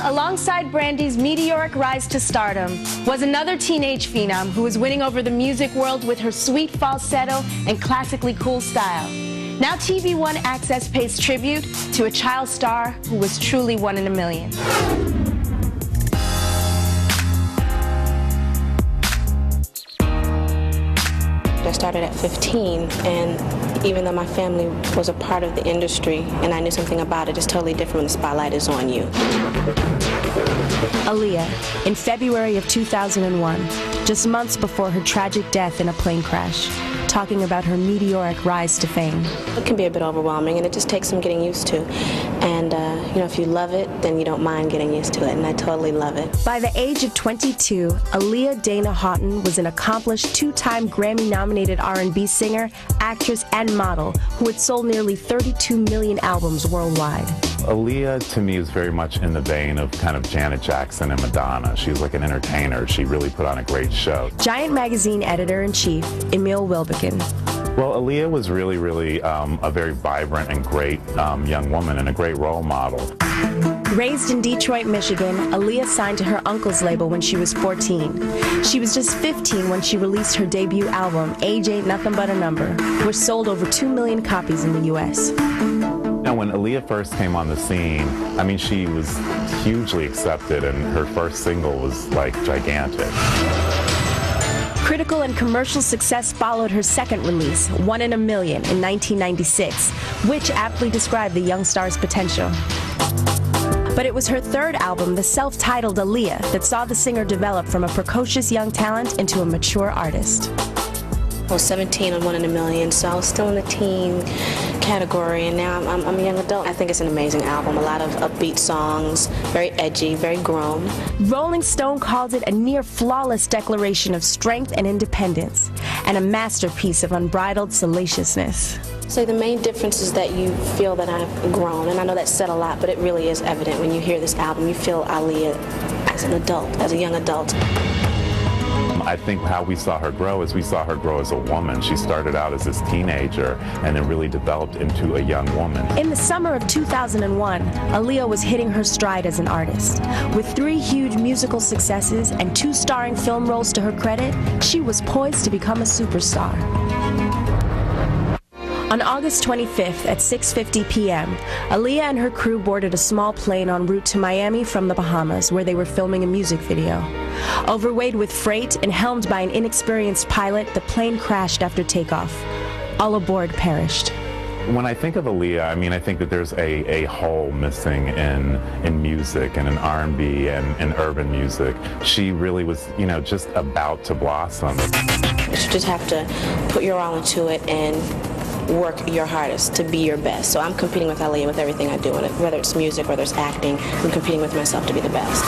alongside Brandy's meteoric rise to stardom, was another teenage phenom who was winning over the music world with her sweet falsetto and classically cool style. Now TV One Access pays tribute to a child star who was truly one in a million. I started at 15, and even though my family was a part of the industry and I knew something about it, it's totally different when the spotlight is on you. Aaliyah, in February of 2001, just months before her tragic death in a plane crash, talking about her meteoric rise to fame. It can be a bit overwhelming, and it just takes some getting used to. And, you know, if you love it, then you don't mind getting used to it, and I totally love it. By the age of 22, Aaliyah Dana Houghton was an accomplished two-time Grammy-nominated R&B singer, actress, and model who had sold nearly 32 million albums worldwide. Aaliyah, to me, is very much in the vein of kind of Janet Jackson and Madonna. She was like an entertainer. She really put on a great show. Giant magazine editor-in-chief, Emil Wilbekin. Well, Aaliyah was really a very vibrant and great young woman and a great role model. Raised in Detroit, Michigan, Aaliyah signed to her uncle's label when she was 14. She was just 15 when she released her debut album, Age Ain't Nothing But a Number, which sold over 2 million copies in the U.S. Now, when Aaliyah first came on the scene, I mean, she was hugely accepted, and her first single was, like, gigantic. Critical and commercial success followed her second release, One in a Million, in 1996, which aptly described the young star's potential. But it was her third album, the self-titled Aaliyah, that saw the singer develop from a precocious young talent into a mature artist. I was 17 on One in a Million, so I was still in the teen category, and now I'm a young adult. I think it's an amazing album. A lot of upbeat songs, very edgy, very grown. Rolling Stone called it a near-flawless declaration of strength and independence, and a masterpiece of unbridled salaciousness. So the main difference is that you feel that I've grown, and I know that's said a lot, but it really is evident when you hear this album. You feel Aaliyah as an adult, as a young adult. I think how we saw her grow is we saw her grow as a woman. She started out as this teenager and then really developed into a young woman. In the summer of 2001, Aaliyah was hitting her stride as an artist. With 3 huge musical successes and 2 starring film roles to her credit, she was poised to become a superstar. On August 25th at 6:50 p.m., Aaliyah and her crew boarded a small plane en route to Miami from the Bahamas, where they were filming a music video. Overweighted with freight and helmed by an inexperienced pilot, the plane crashed after takeoff. All aboard perished. When I think of Aaliyah, I mean, I think that there's a hole missing in music and in R&B and urban music. She really was, you know, just about to blossom. You just have to put your all into it and work your hardest to be your best. So I'm competing with Aaliyah with everything I do, whether it's music, whether it's acting. I'm competing with myself to be the best.